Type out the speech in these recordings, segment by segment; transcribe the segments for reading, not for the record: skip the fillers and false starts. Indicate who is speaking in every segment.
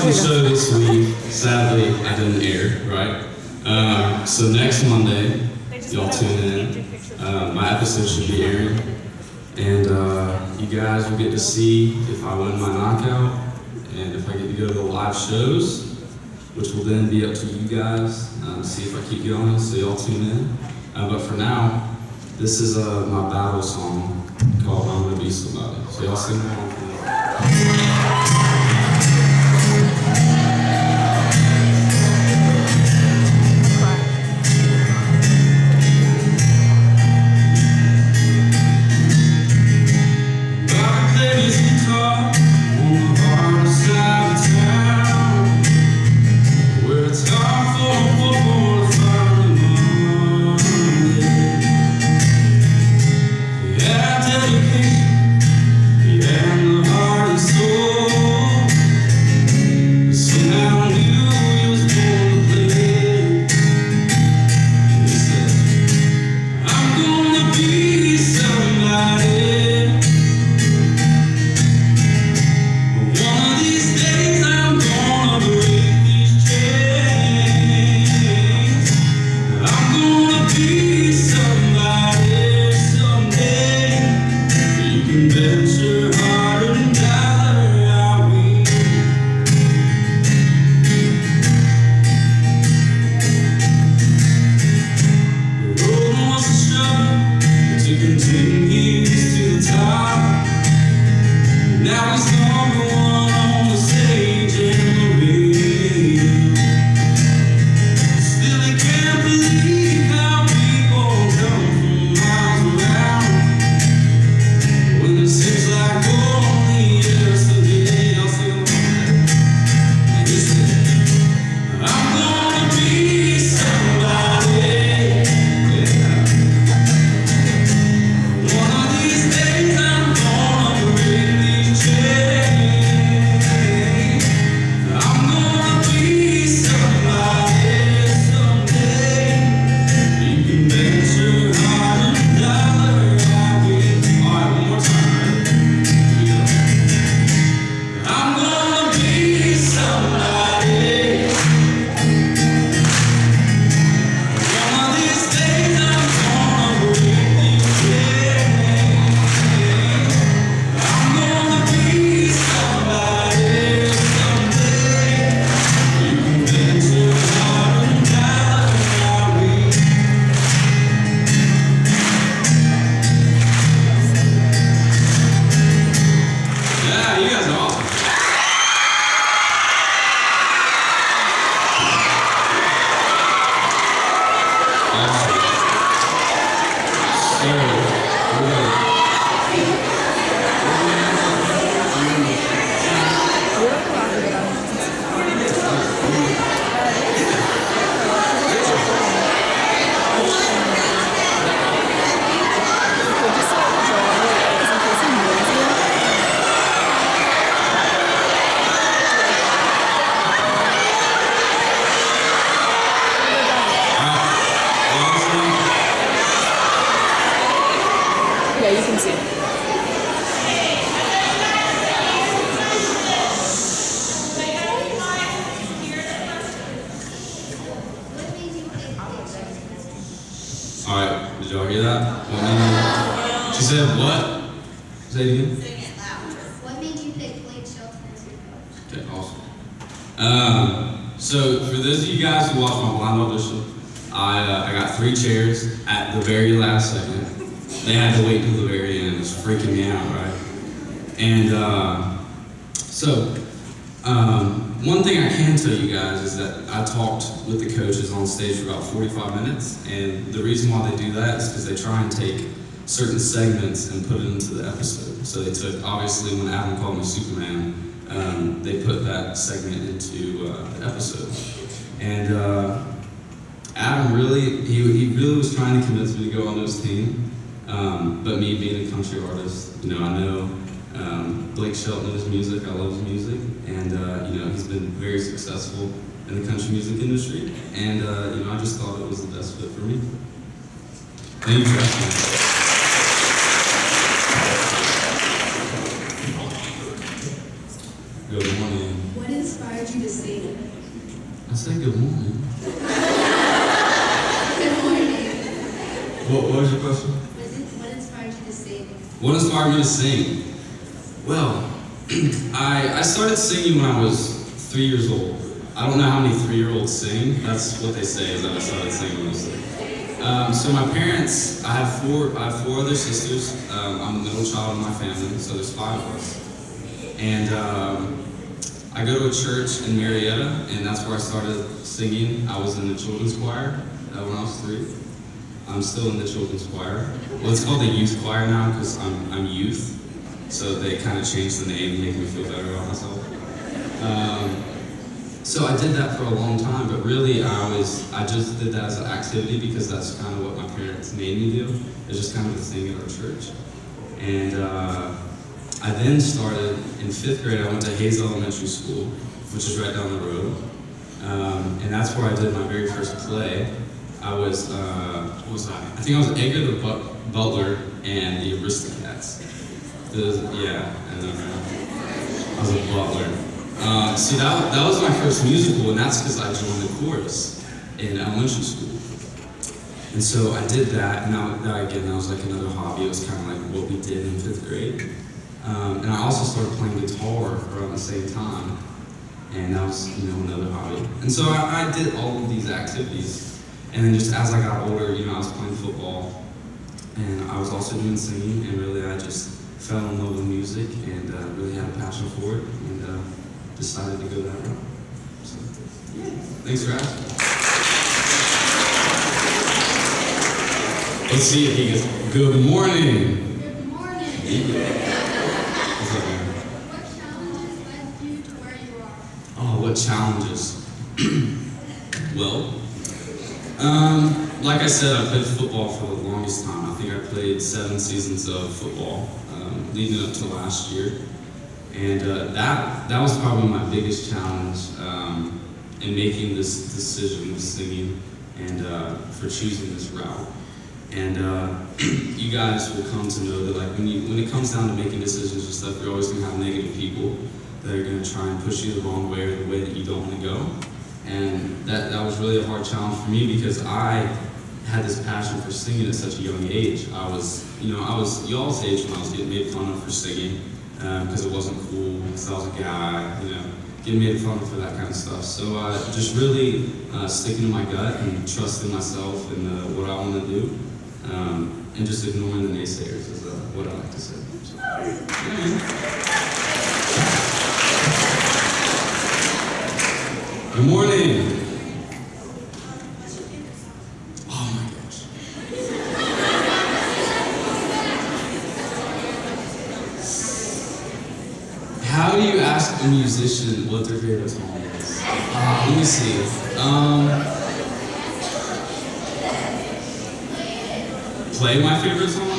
Speaker 1: the show this week, sadly, I didn't air, right? So next Monday, y'all tune in. My episode should be airing. And you guys will get to see if I win my knockout and if I get to go to the live shows, which will then be up to you guys to see if I keep going, so y'all tune in. But for now, this is my battle song called I'm Gonna Be Somebody. So y'all sing along for me.
Speaker 2: Yeah, you can see it.
Speaker 1: Alright, did y'all hear that? She said what? Say it again.
Speaker 3: Sing it loud. What made you pick Blake Shelton as your coach?
Speaker 1: Okay, awesome. So for those of you guys who watched my blind audition, I got 3 chairs at the very last second. They had to wait till the very end. It was freaking me out, right? And one thing I can tell you guys is that I talked with the coaches on stage for about 45 minutes, and the reason why they do that is because they try and take certain segments and put it into the episode. So they took, obviously, when Adam called me Superman, they put that segment into the episode. And Adam really, he really was trying to convince me to go on those team. But me being a country artist, you know, I know Blake Shelton knows music, I love his music, and you know, he's been very successful in the country music industry, and you know, I just thought it was the best fit for me. Thank you for asking. Good morning.
Speaker 3: What inspired you
Speaker 1: I said good morning.
Speaker 3: Good morning.
Speaker 1: What was your question?
Speaker 3: What inspired you to sing?
Speaker 1: What inspired me to sing? Well, I started singing when I was 3 years old. I don't know how many 3-year-olds sing. That's what they say, is that I started singing when I was 3. So my parents, I have four other sisters. I'm the middle child in my family, so there's 5 of us. And I go to a church in Marietta, and that's where I started singing. I was in the children's choir when I was 3. I'm still in the children's choir. Well, it's called the youth choir now because I'm youth. So they kind of changed the name to make me feel better about myself. So I did that for a long time, but really I just did that as an activity because that's kind of what my parents made me do. It's just kind of a thing at our church. And I then started, in 5th grade, I went to Hayes Elementary School, which is right down the road. And that's where I did my very first play. I was, what was I? I think I was Edgar the Butler and the Aristocats. And then I was a butler. See, that was my first musical, and that's because I joined the chorus in elementary school. And so I did that, and that was like another hobby. It was kind of like what we did in 5th grade. And I also started playing guitar around the same time, and that was, another hobby. And so I did all of these activities, and then just as I got older, I was playing football, and I was also doing singing, and really I just fell in love with music and really had a passion for it, and decided to go that route. So, thanks for asking. Let's see if he gets good morning.
Speaker 3: Good morning.
Speaker 1: What's up, man?
Speaker 3: What challenges led you to where you are?
Speaker 1: Oh, what challenges? Well, like I said, I played football for the longest time. I think I played 7 seasons of football, leading up to last year. And that was probably my biggest challenge in making this decision with singing and for choosing this route. And you guys will come to know that when it comes down to making decisions and stuff, you're always going to have negative people that are going to try and push you the wrong way or the way that you don't want to go. And that was really a hard challenge for me because I had this passion for singing at such a young age. I was y'all's age when I was getting made fun of for singing because it wasn't cool, because I was a guy, getting made fun of for that kind of stuff. So just really sticking to my gut and trusting myself and what I want to do, and just ignoring the naysayers is what I like to say. So, yeah, man. Good morning. Oh my gosh. How do you ask a musician what their favorite song is? Let me see. Play my favorite song?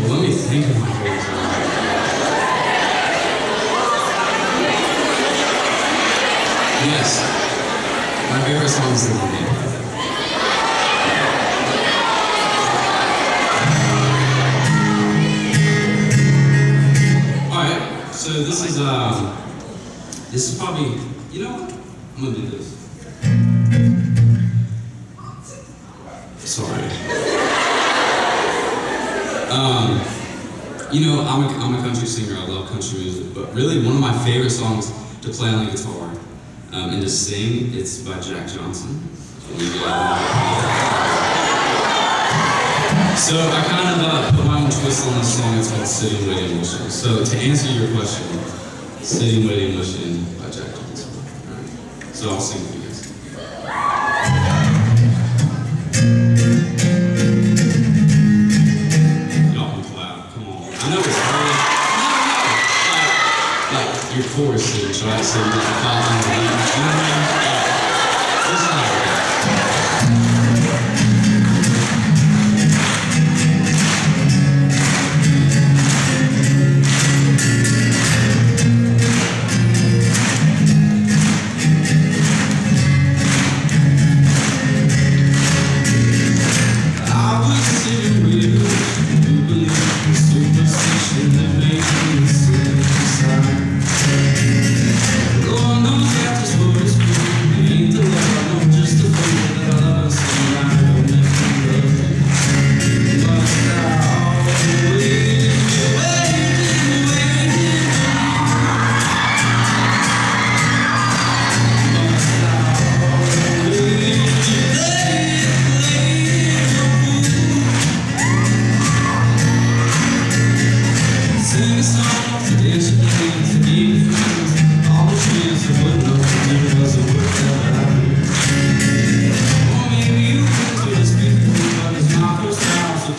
Speaker 1: Well, let me think of my favorite song. Yes, my favorite song is The Lemonade. So this is probably, what? I'm gonna do this. Sorry. I'm a country singer. I love country music, but really one of my favorite songs to play on the guitar and to sing, it's by Jack Johnson. So I kind of put my own twist on this song. It's called Sitting, Waiting, Wishing. So to answer your question, Sitting, Waiting, Wishing by Jack Johnson. All right. So I'll sing for you guys. Y'all can clap. Come on. I know it's hard. No. Like your chorus stage, right? So you can clap on the beat. You know what I mean? Yeah. This is how it goes. I was sitting with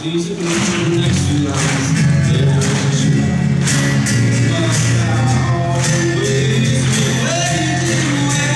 Speaker 1: Please ignore the next few lines. There is a truth. Must I always be waiting? Must I always be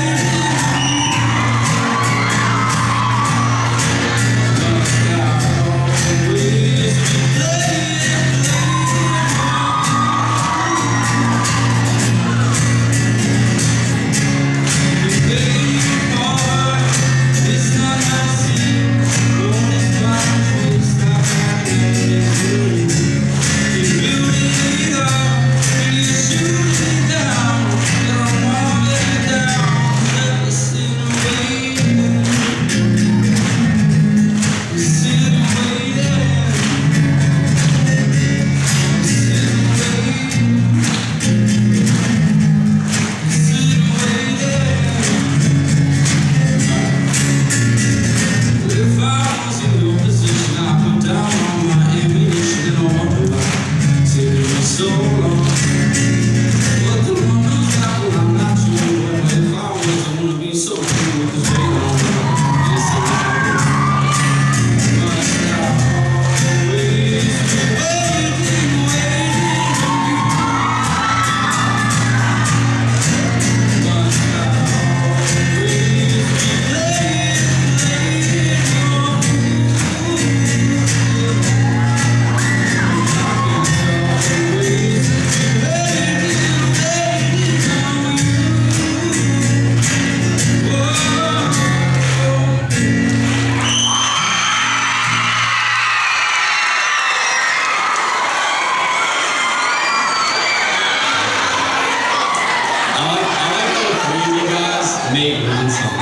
Speaker 1: make one song.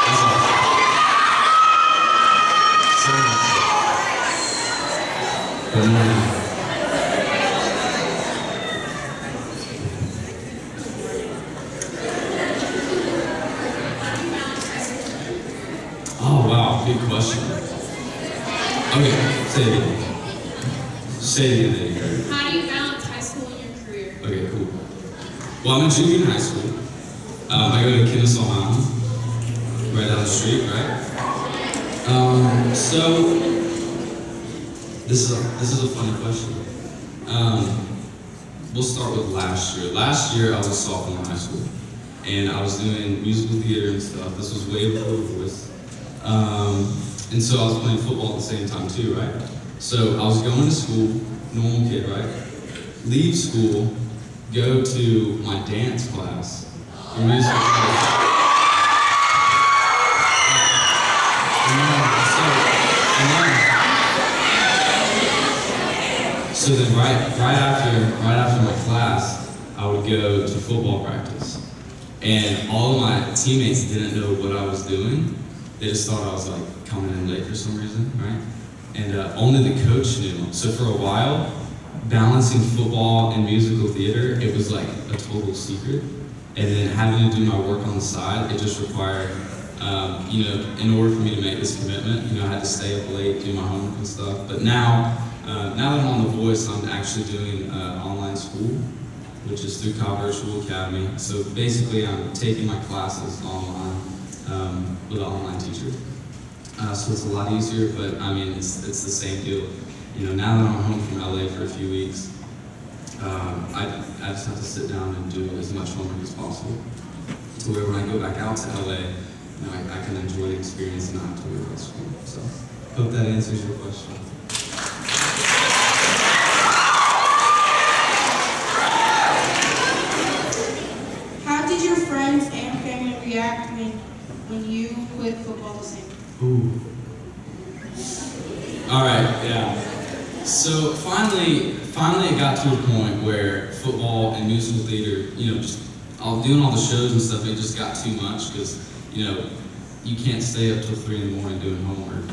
Speaker 1: That's all. So much. Good morning. Oh wow, big question. Okay, say it again. Say it again, Eddie.
Speaker 3: How do you balance high school and your career?
Speaker 1: Okay, cool. Well, I'm a junior in high school. I go to Kennesaw Mountain, right down the street, right? So this is a funny question. We'll start with last year. Last year I was a sophomore in high school, and I was doing musical theater and stuff. This was way before voice, and so I was playing football at the same time too, right? So I was going to school, normal kid, right? Leave school, go to my dance class. Music class. So then right after my class, I would go to football practice. And all of my teammates didn't know what I was doing. They just thought I was like coming in late for some reason, right? And only the coach knew. So for a while, balancing football and musical theater, it was like a total secret. And then having to do my work on the side, it just required, in order for me to make this commitment, I had to stay up late, do my homework and stuff. But now that I'm on The Voice, I'm actually doing online school, which is through Cobb Virtual Academy. So basically, I'm taking my classes online with an online teacher. So it's a lot easier, but I mean, it's the same deal. Now that I'm home from LA for a few weeks, I just have to sit down and do as much homework as possible, to where when I go back out to LA, I can enjoy the experience and not have to worry about school. So, hope that answers your question.
Speaker 4: How did your friends and family react when you quit football this year?
Speaker 1: Ooh. All right, yeah. So finally it got to a point where football and musical theater, just doing all the shows and stuff, it just got too much because, you can't stay up till 3 in the morning doing homework.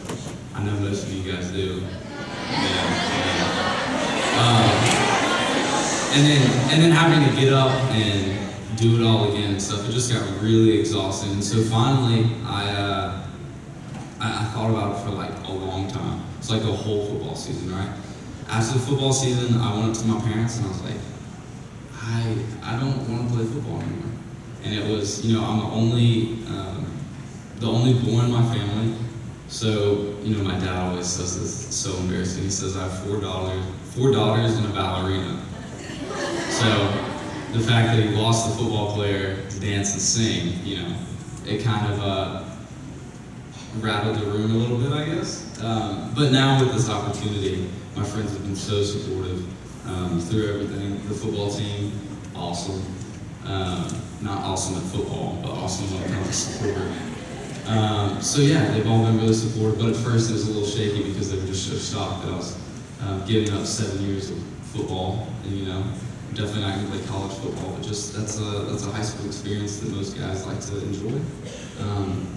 Speaker 1: I know most of you guys do. Yeah. And then having to get up and do it all again and stuff, it just got really exhausting. And so finally, I thought about it for like a long time. It's like a whole football season, right? After the football season, I went up to my parents and I was like, I don't want to play football anymore. And it was, I'm the only boy in my family, So, my dad always says this, it's so embarrassing. He says, I have four daughters and a ballerina. So, the fact that he lost the football player to dance and sing, it kind of rattled the room a little bit, I guess. But now with this opportunity, my friends have been so supportive through everything. The football team, awesome. Not awesome at football, but awesome when it comes to support. So yeah, they've all been really supportive, but at first it was a little shaky because they were just so shocked that I was giving up 7 years of football, and definitely not going to play college football, but just that's a high school experience that most guys like to enjoy.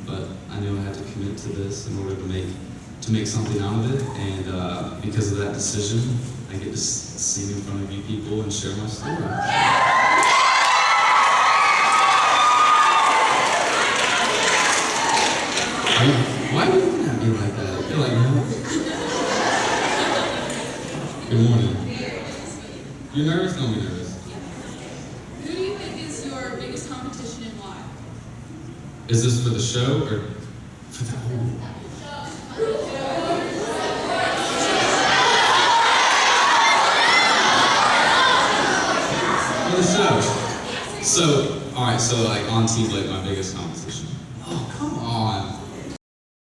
Speaker 1: But I knew I had to commit to this in order to make something out of it, and because of that decision, I get to sing in front of you people and share my story. Why are you looking at me like that? You're like, no. Good morning. You're nervous? Don't be nervous.
Speaker 2: Who do you think is your biggest competition and why?
Speaker 1: Is this for the show or for the whole? For the show. So, alright, so like on TV, like my biggest competition. Oh, come on.